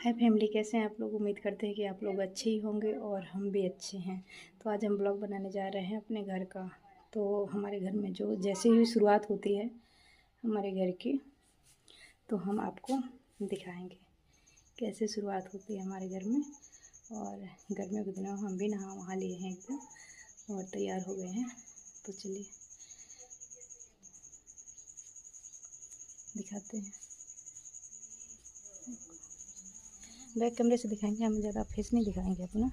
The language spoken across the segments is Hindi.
हाय फैमिली, कैसे हैं आप लोग। उम्मीद करते हैं कि आप लोग अच्छे ही होंगे और हम भी अच्छे हैं। तो आज हम ब्लॉग बनाने जा रहे हैं अपने घर का। तो हमारे घर में जो जैसे ही शुरुआत होती है हमारे घर की, तो हम आपको दिखाएंगे कैसे शुरुआत होती है हमारे घर में। और गर्मियों के दिनों हम भी नहा वहा लिए हैं एकदम और तैयार हो गए हैं। तो चलिए दिखाते हैं। बैक कैमरे से दिखाएंगे, हम ज़्यादा फेस नहीं दिखाएंगे अपना,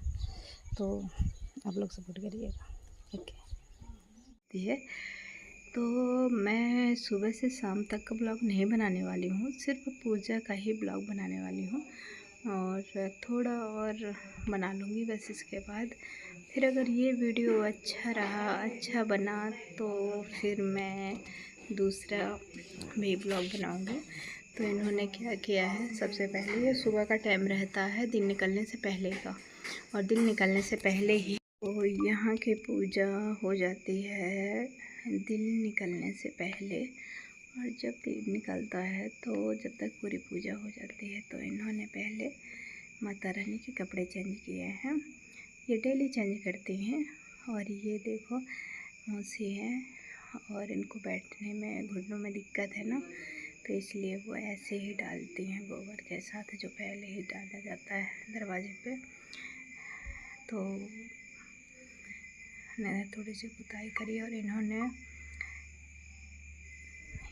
तो आप लोग सपोर्ट करिएगा। ओके है। तो मैं सुबह से शाम तक का ब्लॉग नहीं बनाने वाली हूँ, सिर्फ पूजा का ही ब्लॉग बनाने वाली हूँ और थोड़ा और बना लूँगी बस। इसके बाद फिर अगर ये वीडियो अच्छा रहा, अच्छा बना, तो फिर मैं दूसरा भी ब्लॉग बनाऊँगी। तो इन्होंने क्या किया है, सबसे पहले ये सुबह का टाइम रहता है दिन निकलने से पहले का, और दिन निकलने से पहले ही तो यहाँ की पूजा हो जाती है दिन निकलने से पहले। और जब दिन निकलता है तो जब तक पूरी पूजा हो जाती है, तो इन्होंने पहले माता रानी के कपड़े चेंज किए हैं। ये डेली चेंज करती हैं। और ये देखो मौसी हैं, और इनको बैठने में घुटनों में दिक्कत है ना, तो इसलिए वो ऐसे ही डालती हैं गोबर के साथ, जो पहले ही डाला जाता है दरवाजे पे। तो मैंने थोड़ी सी पुताई करी और इन्होंने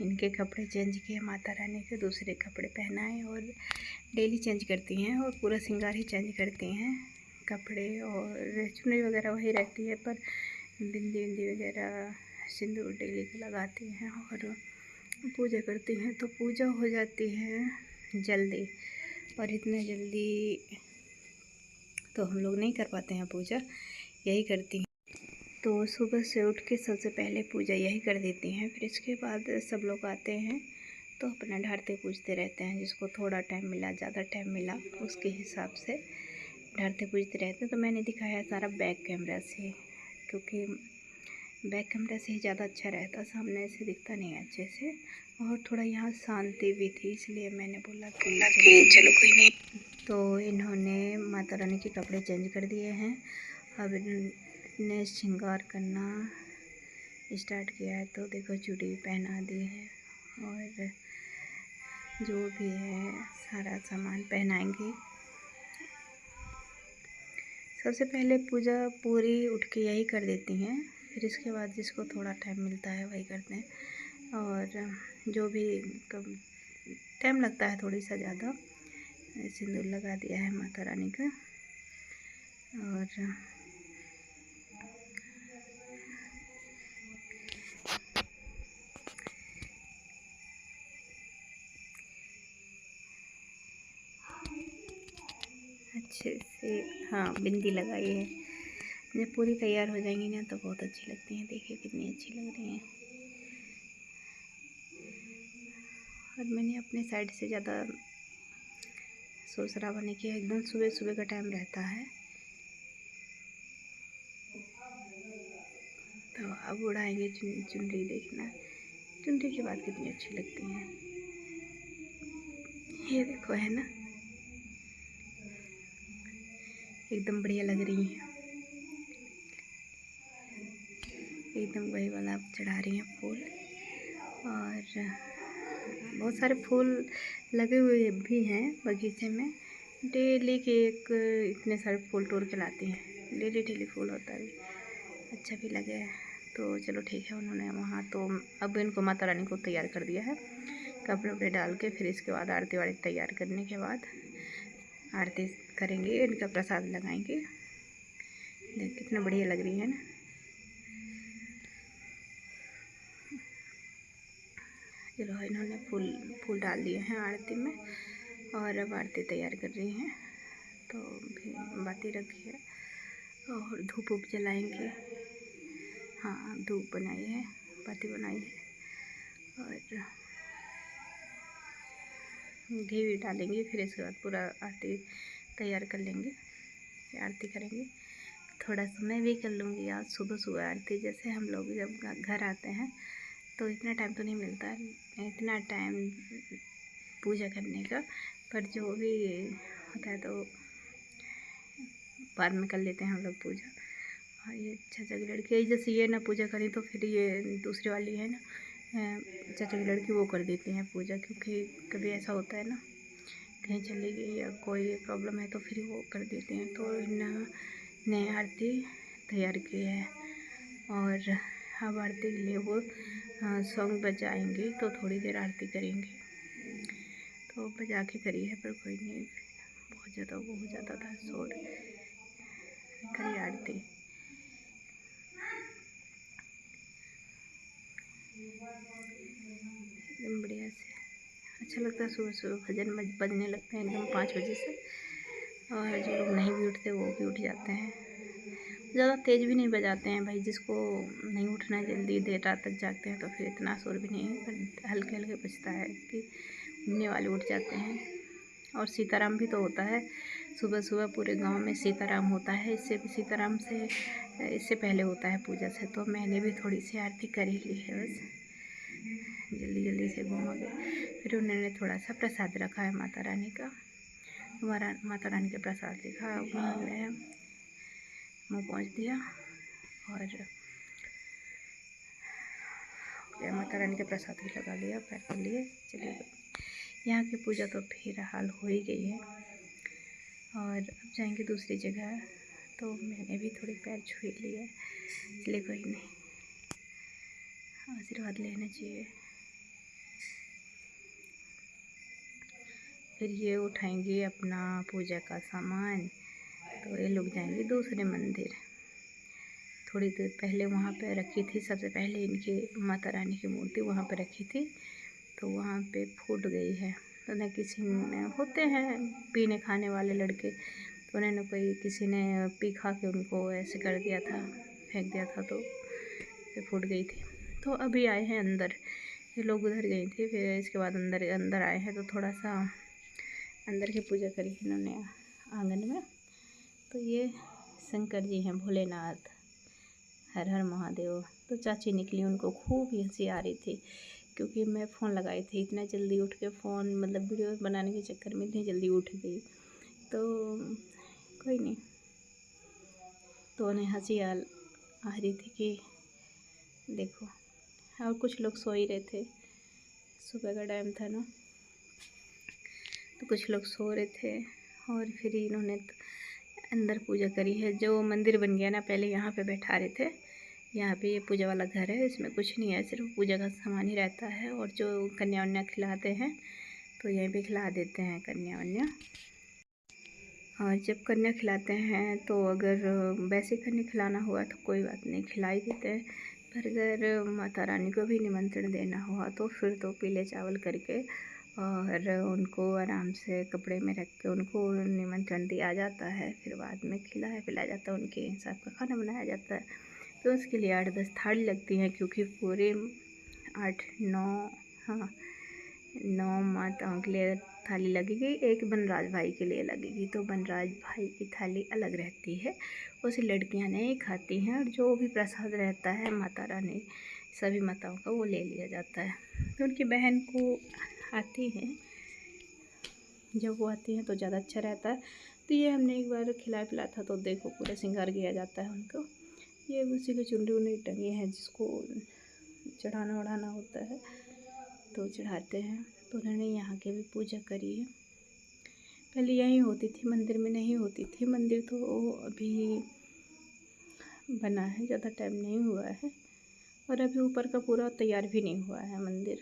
इनके कपड़े चेंज किए, माता रानी के दूसरे कपड़े पहनाए। और डेली चेंज करती हैं और पूरा श्रृंगार ही चेंज करती हैं। कपड़े और चुनरी वगैरह वही रहती है, पर बिंदी विंदी वगैरह सिंदूर डेली के लगाती हैं और पूजा करती हैं। तो पूजा हो जाती है जल्दी, और इतने जल्दी तो हम लोग नहीं कर पाते हैं पूजा, यही करती हैं। तो सुबह से उठ के सबसे पहले पूजा यही कर देती हैं। फिर इसके बाद सब लोग आते हैं तो अपना ढारते पूजते रहते हैं। जिसको थोड़ा टाइम मिला, ज़्यादा टाइम मिला, उसके हिसाब से ढारते पूजते रहते हैं। तो मैंने दिखाया सारा बैक कैमरा से, क्योंकि बैक कैमरा से ही ज़्यादा अच्छा रहता, सामने से दिखता नहीं है अच्छे से। और थोड़ा यहाँ शांति भी थी, इसलिए मैंने बोला कि चलो कोई नहीं। तो इन्होंने माता रानी के कपड़े चेंज कर दिए हैं। अब ने श्रृंगार करना स्टार्ट किया है। तो देखो चूड़ी पहना दी है और जो भी है सारा सामान पहनाएंगे। सबसे पहले पूजा पूरी उठ के यही कर देती हैं। फिर इसके बाद जिसको थोड़ा टाइम मिलता है वही करते हैं। और जो भी टाइम लगता है थोड़ी सा ज़्यादा, सिंदूर लगा दिया है माता रानी का। और अच्छे से हाँ बिंदी लगाई है। जब पूरी तैयार हो जाएंगी ना तो बहुत अच्छी लगती हैं। देखिए कितनी अच्छी लग रही हैं। और मैंने अपने साइड से ज़्यादा शोर शराबा नहीं किया, एकदम सुबह सुबह का टाइम रहता है। तो अब उड़ाएंगे चुनरी। देखना चुनरी की बात कितनी अच्छी लगती है। ये देखो है ना, एकदम बढ़िया लग रही हैं। एकदम वही वाला आप चढ़ा रही हैं फूल। और बहुत सारे फूल लगे हुए भी हैं बगीचे में। डेली के एक इतने सारे फूल तोड़ के लाती हैं। डेली डेली फूल होता है, अच्छा भी लगे। तो चलो ठीक है, उन्होंने वहाँ तो अब इनको माता रानी को तैयार कर दिया है कपड़े वपड़े डाल के। फिर इसके बाद आरती वारती तैयार करने के बाद आरती करेंगे, इनका प्रसाद लगाएंगे। देख कितना बढ़िया लग रही है ना। चलो इन्होंने फूल डाल दिए हैं आरती में, और अब आरती तैयार कर रही हैं। तो भी बाती रखी है और धूप वूप जलाएंगे। हाँ धूप बनाई है, बाती बनाई है, और घी भी डालेंगे। फिर इसके बाद पूरा आरती तैयार कर लेंगे, आरती करेंगे। थोड़ा समय भी कर लूँगी आज सुबह सुबह आरती। जैसे हम लोग जब घर आते हैं तो इतना टाइम तो नहीं मिलता है, इतना टाइम पूजा करने का, पर जो भी होता है तो बाद में कर लेते हैं हम लोग पूजा। और ये चाचा की लड़की है, जैसे ये ना पूजा करी तो फिर ये दूसरी वाली है ना चाचा की लड़की, वो कर देती हैं पूजा। क्योंकि कभी ऐसा होता है ना कहीं चली गई या कोई प्रॉब्लम है तो फिर वो कर देते हैं। तो नए आरती तैयार की है और अब आरती के लिए वो सॉन्ग बजाएंगे तो थोड़ी देर आरती करेंगे। तो बजा के करी है पर कोई नहीं, बहुत ज़्यादा वो हो जाता था शोर। करी आरती एकदम बढ़िया से, अच्छा लगता है। सुबह सुबह भजन बजने लगते हैं एकदम 5 बजे से, और जो लोग नहीं भी उठते वो भी उठ जाते हैं। ज़्यादा तेज़ भी नहीं बजाते हैं भाई, जिसको नहीं उठना है जल्दी देर रात तक जागते हैं तो फिर इतना शोर भी नहीं है, पर हल्के हल्के बजता है कि उठने वाले उठ जाते हैं। और सीताराम भी तो होता है सुबह सुबह, पूरे गांव में सीताराम होता है। सीताराम से इससे पहले होता है पूजा से। तो मैंने भी थोड़ी सी आरती कर ही ली है, बस जल्दी जल्दी से घूम गए। फिर उन्होंने थोड़ा सा प्रसाद रखा है माता रानी का, हमारा माता रानी का प्रसाद लिखा, उन्होंने मुँह पहुँच दिया और माता रानी का प्रसाद भी लगा लिया, पैर कर लिए, चलिए गए। यहाँ की पूजा तो फिर हाल हो ही गई है और अब जाएंगे दूसरी जगह। तो मैंने भी थोड़ी पैर छू लिए, इसलिए कोई नहीं, आशीर्वाद लेना चाहिए। फिर ये उठाएंगे अपना पूजा का सामान, तो ये लोग जाएंगे दूसरे मंदिर। थोड़ी देर पहले वहाँ पे रखी थी, सबसे पहले इनकी माता रानी की मूर्ति वहाँ पे रखी थी, तो वहाँ पे फूट गई है। तो न किसी ने, होते हैं पीने खाने वाले लड़के, तो उन्होंने कोई किसी ने पी खा के उनको ऐसे कर दिया था, फेंक दिया था, तो फिर फूट गई थी। तो अभी आए हैं अंदर, ये लोग उधर गई थी, फिर इसके बाद अंदर आए हैं। तो थोड़ा सा अंदर की पूजा करी इन्होंने आंगन में। तो ये शंकर जी हैं, भोलेनाथ, हर हर महादेव। तो चाची निकली, उनको खूब हंसी आ रही थी क्योंकि मैं फ़ोन लगाई थी, इतना जल्दी उठ के फ़ोन मतलब वीडियो बनाने के चक्कर में इतनी जल्दी उठ गई। तो कोई नहीं, तो उन्हें हंसी आ रही थी कि देखो। और कुछ लोग सो ही रहे थे, सुबह का टाइम था ना, तो कुछ लोग सो रहे थे। और फिर इन्होंने अंदर पूजा करी है। जो मंदिर बन गया ना, पहले यहाँ पे बैठा रहे थे, यहाँ पे ये पूजा वाला घर है, इसमें कुछ नहीं है, सिर्फ पूजा का सामान ही रहता है। और जो कन्या वन्या खिलाते हैं तो यहीं पे खिला देते हैं कन्या वन्या। और जब कन्या खिलाते हैं तो अगर वैसे कन्या खिलाना हुआ तो कोई बात नहीं, खिला ही देते हैं। पर अगर माता रानी को भी निमंत्रण देना हुआ तो फिर तो पीले चावल करके और उनको आराम से कपड़े में रख के उनको निमंत्रण दिया जाता है। फिर बाद में खिलाया पिलाया जाता है, उनके हिसाब का खाना बनाया जाता है। तो उसके लिए 8-10 थाली लगती हैं, क्योंकि पूरे 8-9, हाँ 9 माताओं के लिए थाली लगेगी, एक बनराज भाई के लिए लगेगी। तो बनराज भाई की थाली अलग रहती है, उसे लड़कियां नहीं खाती हैं। और जो भी प्रसाद रहता है माता रानी सभी माताओं का, वो ले लिया जाता है। तो उनकी बहन को आती हैं, जब वो आती हैं तो ज़्यादा अच्छा रहता है। तो ये हमने एक बार खिलाया पिलाया था, तो देखो पूरा श्रृंगार किया जाता है उनको। ये उसी को चुनरी उनरी टंगी है, जिसको चढ़ाना वढ़ाना होता है तो चढ़ाते हैं। तो उन्होंने यहाँ की भी पूजा करी है। पहले यहीं होती थी, मंदिर में नहीं होती थी। मंदिर तो अभी बना है, ज़्यादा टाइम नहीं हुआ है, और अभी ऊपर का पूरा तैयार भी नहीं हुआ है मंदिर।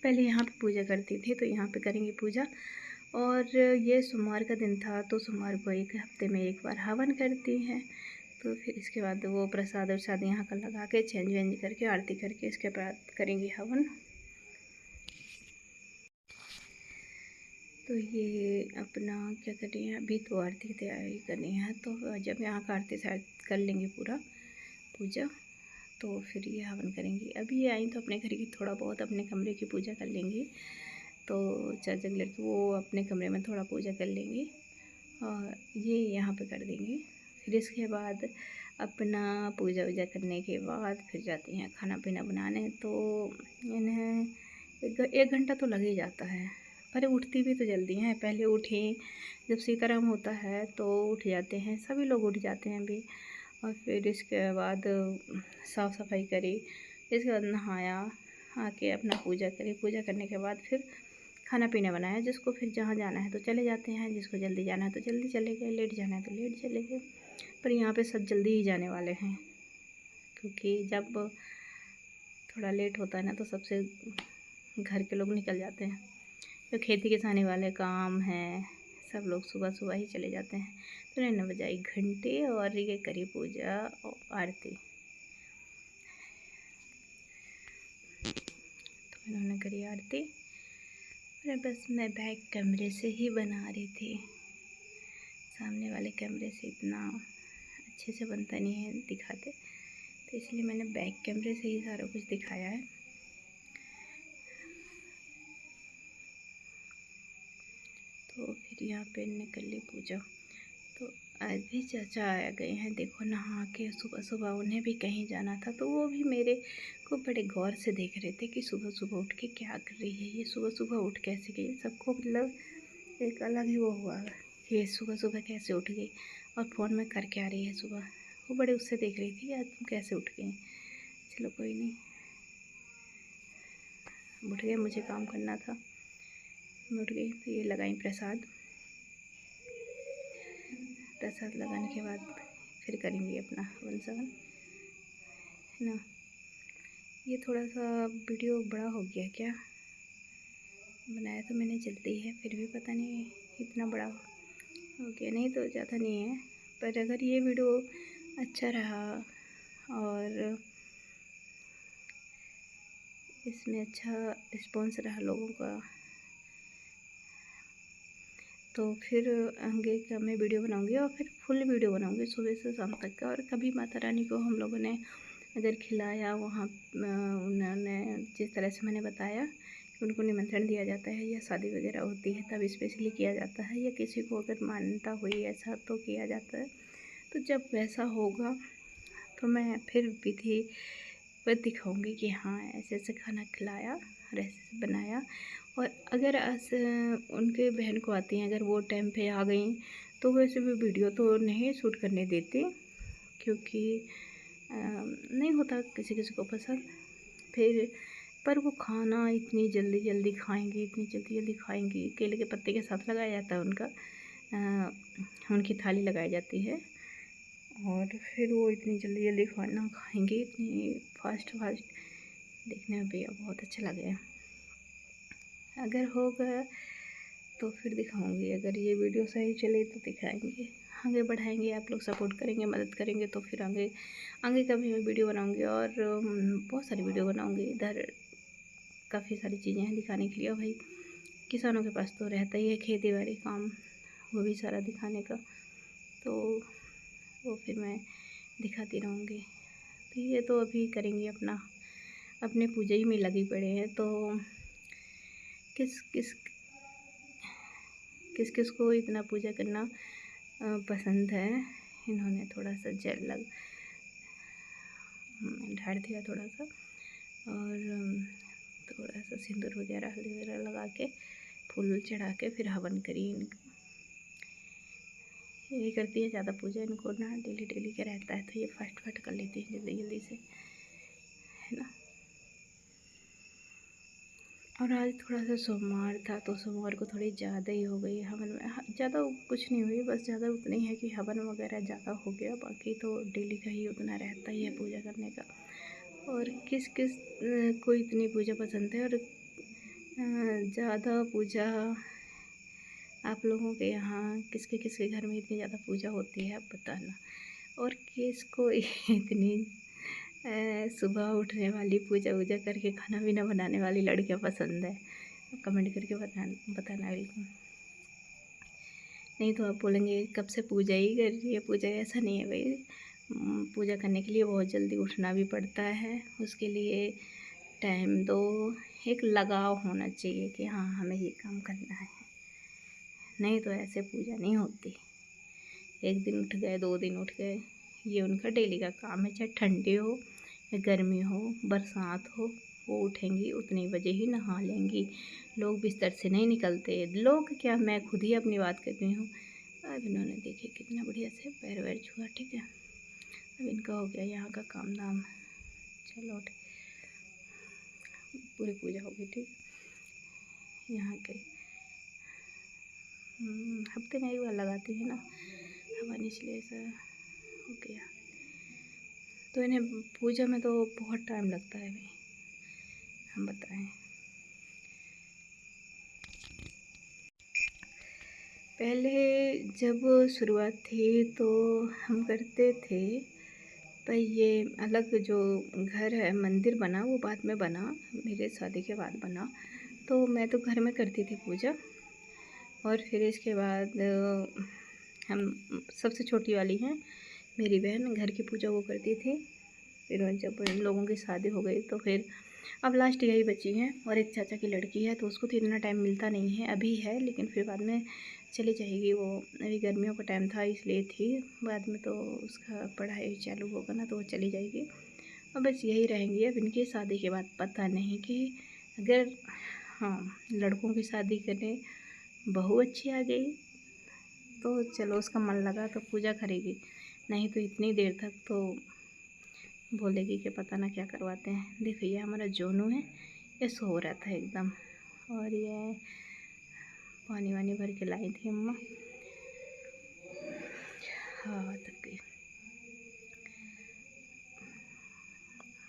पहले यहाँ पे पूजा करती थी, तो यहाँ पे करेंगे पूजा। और ये सोमवार का दिन था, तो सोमवार को एक हफ्ते में एक बार हवन करती हैं। तो फिर इसके बाद वो प्रसाद वरसाद यहाँ का लगा के चेंज वेंज करके आरती करके इसके बाद करेंगे हवन। तो ये अपना क्या कर रही हैं, अभी तो आरती की तैयारी करनी है। तो जब यहाँ का आरती शायद कर लेंगे पूरा पूजा, तो फिर ये हवन करेंगी। अभी ये आई तो अपने घर की थोड़ा बहुत अपने कमरे की पूजा कर लेंगी। तो चाचा की लड़की वो अपने कमरे में थोड़ा पूजा कर लेंगी और ये यहाँ पे कर देंगी। फिर इसके बाद अपना पूजा वूजा करने के बाद फिर जाती हैं खाना पीना बनाने। तो इन्हें 1 घंटा तो लग ही जाता है पर उठती भी तो जल्दी हैं। पहले उठी, जब सीताराम होता है तो उठ जाते हैं, सभी लोग उठ जाते हैं अभी। और फिर इसके बाद साफ़ सफाई करी, इसके बाद नहाया, आके अपना पूजा करी। पूजा करने के बाद फिर खाना पीना बनाया। जिसको फिर जहाँ जाना है तो चले जाते हैं, जिसको जल्दी जाना है तो जल्दी चले गए, लेट जाना है तो लेट चले गए। पर यहाँ पे सब जल्दी ही जाने वाले हैं, क्योंकि जब थोड़ा लेट होता है ना तो सबसे घर के लोग निकल जाते हैं। जो खेती किसानी वाले काम हैं सब लोग सुबह सुबह ही चले जाते हैं। तो इन्होंने बजाई घंटे और ये करी पूजा और आरती। तो इन्होंने करी आरती और बस मैं बैक कैमरे से ही बना रही थी। सामने वाले कैमरे से इतना अच्छे से बनता नहीं है दिखाते, तो इसलिए मैंने बैक कैमरे से ही सारा कुछ दिखाया है। तो फिर यहाँ पे निकल ली पूजा। तो आज भी चाचा आ गए हैं, देखो नहा के। सुबह सुबह उन्हें भी कहीं जाना था, तो वो भी मेरे को बड़े गौर से देख रहे थे कि सुबह सुबह उठ के क्या कर रही है ये, सुबह सुबह उठ कैसे गई। सबको मतलब एक अलग ही वो हुआ कि ये सुबह सुबह कैसे उठ गई और फ़ोन में कर क्या रही है सुबह। वो बड़े उससे देख रही थी यार तुम कैसे उठ गई। चलो कोई नहीं, उठ गए, मुझे काम करना था, मैं उठ गई। तो ये लगाई प्रसाद। प्रसाद लगाने के बाद फिर करेंगे अपना हवन सवन, है ना। ये थोड़ा सा वीडियो बड़ा हो गया क्या, बनाया तो मैंने जल्दी है, फिर भी पता नहीं इतना बड़ा हो गया। नहीं तो ज़्यादा नहीं है, पर अगर ये वीडियो अच्छा रहा और इसमें अच्छा रिस्पॉन्स रहा लोगों का, तो फिर आगे का मैं वीडियो बनाऊंगी और फिर फुल वीडियो बनाऊंगी सुबह से शाम तक का। और कभी माता रानी को हम लोगों ने अगर खिलाया, वहाँ उन्होंने जिस तरह से मैंने बताया कि उनको निमंत्रण दिया जाता है या शादी वगैरह होती है तब स्पेशली किया जाता है, या किसी को अगर मान्यता हुई ऐसा तो किया जाता है। तो जब वैसा होगा तो मैं फिर विधि पर दिखाऊंगी कि हाँ ऐसे ऐसे खाना खिलाया और ऐसे बनाया। और अगर उनके बहन को आती हैं, अगर वो टाइम पे आ गई तो वैसे भी वीडियो तो नहीं शूट करने देती, क्योंकि नहीं होता किसी किसी को पसंद। फिर पर वो खाना इतनी जल्दी जल्दी खाएंगी, इतनी जल्दी जल्दी खाएंगी। केले के पत्ते के साथ लगाया जाता है उनका, उनकी थाली लगाई जाती है और फिर वो इतनी जल्दी जल्दी खाना खाएंगे, इतनी फास्ट फास्ट। देखने में भैया बहुत अच्छा लगे। अगर होगा तो फिर दिखाऊंगी, अगर ये वीडियो सही चले तो दिखाएंगे, आगे बढ़ाएंगे। आप लोग सपोर्ट करेंगे, मदद करेंगे तो फिर आगे आगे का भी मैं वीडियो बनाऊंगी और बहुत सारी वीडियो बनाऊंगी। इधर काफ़ी सारी चीज़ें हैं दिखाने के लिए। और भाई किसानों के पास तो रहता ही है खेती बाड़ी काम, वो भी सारा दिखाने का, तो वो फिर मैं दिखाती रहूँगी। तो ये तो अभी करेंगे अपना, अपने पूजा ही में लगी पड़े हैं। तो किस किस किस किस को इतना पूजा करना पसंद है। इन्होंने थोड़ा सा जल लग ढार दिया थोड़ा सा, और थोड़ा सा सिंदूर वगैरह हल्दी वगैरह लगा के फूल चढ़ा के फिर हवन करी। यही करती है ज़्यादा पूजा, इनको ना डेली डेली का रहता है, तो ये फट फट कर लेती है जल्दी जल्दी से, है ना। और आज थोड़ा सा सोमवार था तो सोमवार को थोड़ी ज़्यादा ही हो गई हवन में। ज़्यादा कुछ नहीं हुई, बस ज़्यादा उतना ही है कि हवन वगैरह ज़्यादा हो गया, बाकी तो डेली का ही उतना रहता ही है पूजा करने का। और किस किस को इतनी पूजा पसंद है, और ज़्यादा पूजा आप लोगों के यहाँ किसके घर में इतनी ज़्यादा पूजा होती है आप बताना। और किसको इतनी सुबह उठने वाली पूजा वूजा करके खाना पीना बनाने वाली लड़कियाँ पसंद है, कमेंट करके बताना बिल्कुल। नहीं तो आप बोलेंगे कब से पूजा ही कर रही है। पूजा ऐसा नहीं है भाई, पूजा करने के लिए बहुत जल्दी उठना भी पड़ता है, उसके लिए टाइम दो, एक लगाव होना चाहिए कि हाँ हमें ये काम करना है, नहीं तो ऐसे पूजा नहीं होती। एक दिन उठ गए, 2 दिन उठ गए, ये उनका डेली का काम है, चाहे ठंडी हो या गर्मी हो, बरसात हो, वो उठेंगी उतने बजे ही नहा लेंगी। लोग बिस्तर से नहीं निकलते। लोग क्या, मैं खुद ही अपनी बात करती हूँ। अब इन्होंने देखिए कितना बढ़िया से पैर वैर छुआ, ठीक है। अब इनका हो गया यहाँ का काम धाम। चलो पूरी पूजा होगी, ठीक। यहाँ के हफ्ते में एक बार लगाती है ना हवन, इसलिए ऐसा हो गया। तो इन्हें पूजा में तो बहुत टाइम लगता है भाई, हम बताएं। पहले जब शुरुआत थी तो हम करते थे, पर ये अलग जो घर है, मंदिर बना, वो बाद में बना, मेरे शादी के बाद बना। तो मैं तो घर में करती थी पूजा। और फिर इसके बाद हम सबसे छोटी वाली हैं मेरी बहन, घर की पूजा वो करती थी। फिर जब इन लोगों की शादी हो गई तो फिर अब लास्ट यही बची हैं। और एक चाचा की लड़की है, तो उसको तो इतना टाइम मिलता नहीं है, अभी है, लेकिन फिर बाद में चली जाएगी वो। अभी गर्मियों का टाइम था इसलिए थी, बाद में तो उसका पढ़ाई चालू होगा ना तो वो चली जाएगी। और बस यही रहेंगी। अब इनकी शादी के बाद पता नहीं कि अगर हाँ लड़कों की शादी करने बहू अच्छी आ गई तो चलो उसका मन लगा तो पूजा करेगी, नहीं तो इतनी देर तक तो बोलेगी कि पता ना क्या करवाते हैं। देखो ये हमारा जोनू है, ये सो रहा था एकदम। और ये पानी वानी भर के लाई थी अम्मा। हाँ तक गई।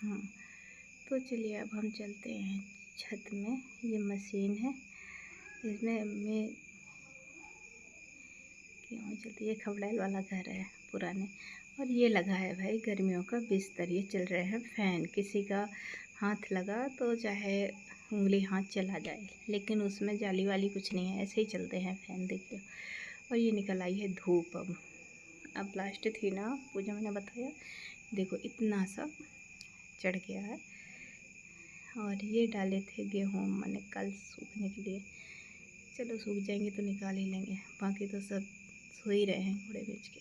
हाँ तो चलिए अब हम चलते हैं छत में। ये मशीन है, इसमें मैं क्यों चलती है, खबड़ैल वाला घर है पुराने। और ये लगा है भाई गर्मियों का बिस्तर, ये चल रहे हैं फ़ैन। किसी का हाथ लगा तो चाहे उंगली हाथ चला जाए, लेकिन उसमें जाली वाली कुछ नहीं है, ऐसे ही चलते हैं फ़ैन, देखिए। और ये निकल आई है धूप। अब लास्ट थी ना पूजा, मैंने बताया, देखो इतना सा चढ़ गया है। और ये डाले थे गेहूँ मैंने कल सूखने के लिए, चलो सूख जाएंगे तो निकाल ही लेंगे, बाकी तो सब सो ही रहे हैं घोड़े बेच के।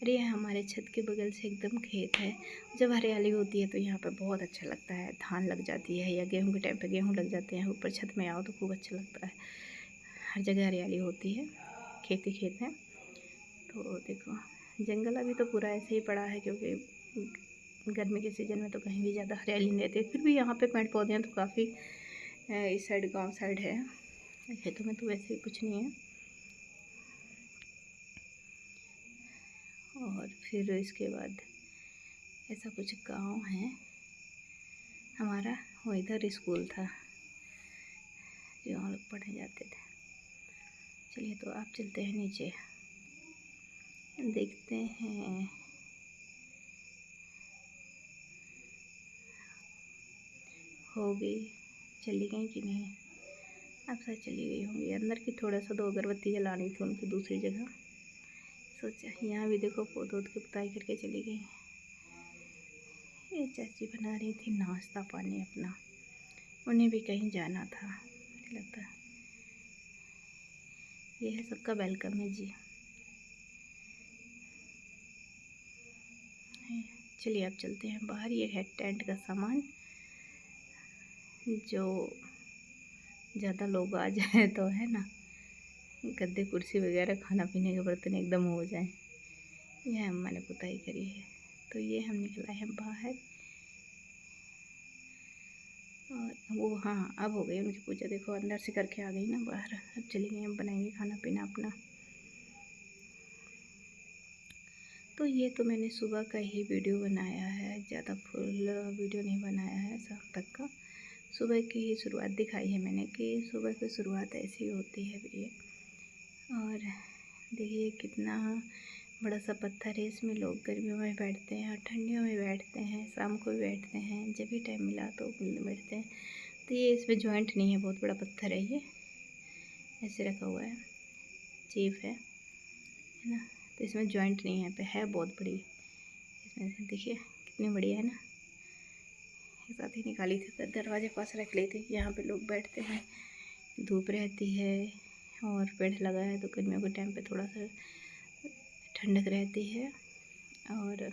और ये हमारे छत के बगल से एकदम खेत है। जब हरियाली होती है तो यहाँ पर बहुत अच्छा लगता है। धान लग जाती है या गेहूँ के टाइम पे गेहूँ लग जाते हैं, ऊपर छत में आओ तो खूब अच्छा लगता है। हर जगह हरियाली होती है, खेत ही खेत है। तो देखो जंगल अभी तो पूरा ऐसे ही पड़ा है, क्योंकि गर्मी के सीज़न में तो कहीं भी ज़्यादा हरियाली नहीं रहती है। फिर भी यहाँ पे पेड़ पौधे हैं तो काफ़ी, इस साइड गांव साइड है, खेतों में तो वैसे ही कुछ नहीं है। और फिर इसके बाद ऐसा कुछ गांव है हमारा, वो इधर स्कूल था जो हम लोग पढ़ने जाते थे। चलिए तो आप चलते हैं नीचे, देखते हैं हो गई, चली गई कि नहीं। अब शायद चली गई होंगी। अंदर की थोड़ा सा 2 अगरबत्ती जलानी थी उनकी दूसरी जगह, सोचा। यहाँ भी देखो पौध की पुताई करके चली गई। ये चाची बना रही थी नाश्ता पानी अपना, उन्हें भी कहीं जाना था लगता है। ये है सबका वेलकम है जी। चलिए अब चलते हैं बाहर। ये है टेंट का सामान, जो ज़्यादा लोग आ जाए तो है ना, गद्दे कुर्सी वगैरह खाना पीने के बर्तन एकदम हो जाए। यह अम्मा ने पुताई करी है। तो ये हम निकला है बाहर। और वो हाँ अब हो गई उनकी पूजा, देखो अंदर से करके आ गई ना बाहर। अब चली गई, हम बनाएंगे खाना पीना अपना। तो ये तो मैंने सुबह का ही वीडियो बनाया है, ज़्यादा फुल वीडियो नहीं बनाया है शाम तक का। सुबह की ही शुरुआत दिखाई है मैंने कि सुबह की शुरुआत ऐसी होती है ये। और देखिए कितना बड़ा सा पत्थर है, इसमें लोग गर्मियों में बैठते हैं और ठंडियों में बैठते हैं, शाम को भी बैठते हैं, जब भी टाइम मिला तो बैठते हैं। तो ये इसमें जॉइंट नहीं है, बहुत बड़ा पत्थर है ये, ऐसे रखा हुआ है, चीप है ना। तो इसमें जॉइंट नहीं है, पे है बहुत बड़ी। इसमें से देखिए कितनी बढ़िया है ना। एक साथ ही निकाली थी तो दरवाजे पास रख ली थी। यहाँ पे लोग बैठते हैं, धूप रहती है और पेड़ लगा है तो गर्मियों के टाइम पे थोड़ा सा ठंडक रहती है। और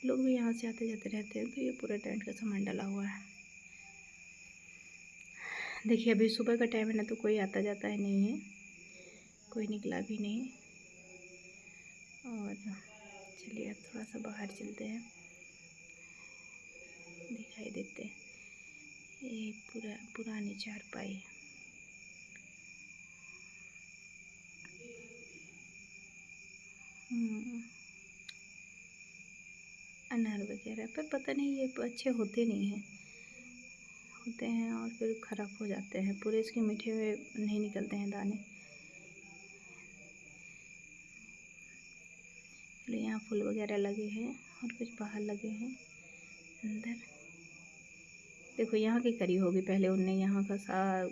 लोग भी यहाँ से आते जाते रहते हैं। तो ये पूरा टेंट का सामान डाला हुआ है। देखिए अभी सुबह का टाइम है ना, तो कोई आता जाता है नहीं है, कोई निकला भी नहीं। और चलिए अब थोड़ा सा बाहर चलते हैं, दिखाई देते हैं। ये पुरानी चारपाई। अनार वगैरह पर पता नहीं ये अच्छे होते नहीं हैं, होते हैं और फिर ख़राब हो जाते हैं, पूरे इसके मीठे हुए नहीं निकलते हैं दाने। तो यहाँ फूल वगैरह लगे हैं और कुछ बाहर लगे हैं अंदर। देखो यहाँ की करी होगी पहले उनने, यहाँ का साग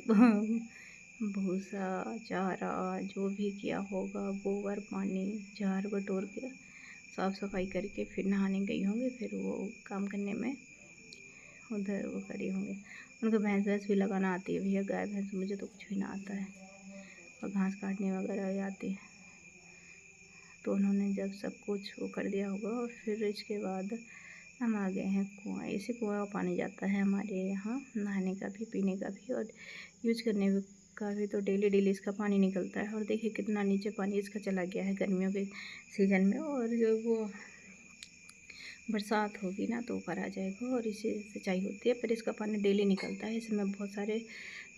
भूसा चारा जो भी किया होगा, गोबर पानी झाड़ बटोर के साफ़ सफाई करके फिर नहाने गई होंगी, फिर वो काम करने में उधर वो करी होंगे। उनको भैंस वैंस भी लगाना आती है भैया, गाय भैंस मुझे तो कुछ भी ना आता है, और घास काटने वगैरह भी आती है। तो उन्होंने जब सब कुछ वो कर दिया होगा, और फिर इसके बाद हम आ गए हैं कुआँ। इसी कुआँ का पानी जाता है हमारे यहाँ, नहाने का भी, पीने का भी और यूज करने का भी। तो डेली इसका पानी निकलता है। और देखिए कितना नीचे पानी इसका चला गया है गर्मियों के सीज़न में, और जब वो बरसात होगी ना तो ऊपर आ जाएगा, और इसे सिंचाई होती है। पर इसका पानी डेली निकलता है। इसमें बहुत सारे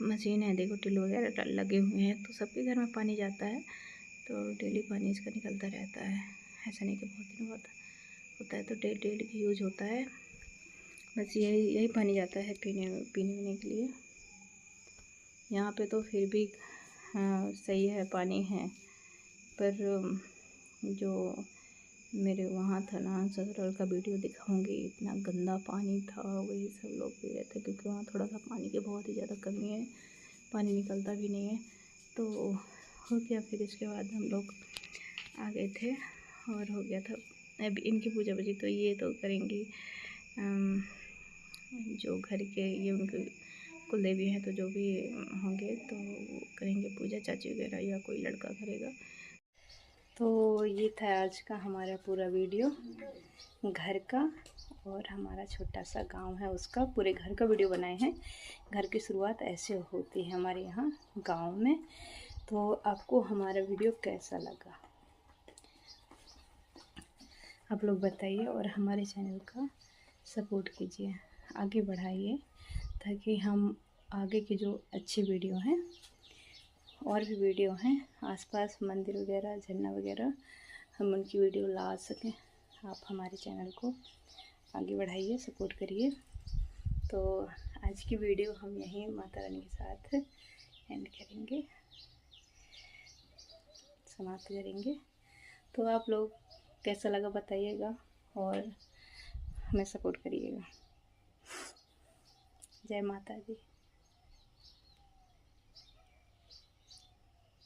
मशीन है, देखो टिल वगैरह लगे हुए हैं, तो सबके घर में पानी जाता है, तो डेली पानी इसका निकलता रहता है। ऐसा नहीं कि बहुत दिनों बाद होता है, तो डेली की यूज होता है। बस यही पानी जाता है पीने के लिए। यहाँ पे तो फिर भी हाँ सही है, पानी है। पर जो मेरे वहाँ था ना ससुराल का वीडियो दिखाऊंगी, इतना गंदा पानी था, वही सब लोग पी रहे थे, क्योंकि वहाँ थोड़ा सा पानी की बहुत ही ज़्यादा कमी है, पानी निकलता भी नहीं है। तो हो गया, फिर इसके बाद हम लोग आ गए थे और हो गया था। अब इनकी पूजा बची, तो ये तो करेंगी जो घर के ये उनके कुलदेवी हैं, तो जो भी होंगे तो करेंगे पूजा, चाची वगैरह या कोई लड़का करेगा। तो ये था आज का हमारा पूरा वीडियो घर का, और हमारा छोटा सा गांव है उसका, पूरे घर का वीडियो बनाए हैं। घर की शुरुआत ऐसे होती है हमारे यहाँ गांव में। तो आपको हमारा वीडियो कैसा लगा आप लोग बताइए, और हमारे चैनल का सपोर्ट कीजिए, आगे बढ़ाइए, ताकि हम आगे की जो अच्छी वीडियो हैं, और भी वीडियो हैं आसपास मंदिर वगैरह, झरना वगैरह, हम उनकी वीडियो ला सकें। आप हमारे चैनल को आगे बढ़ाइए, सपोर्ट करिए। तो आज की वीडियो हम यहीं माता रानी के साथ एंड करेंगे, समाप्त करेंगे। तो आप लोग कैसा लगा बताइएगा, और हमें सपोर्ट करिएगा। जय माता दी।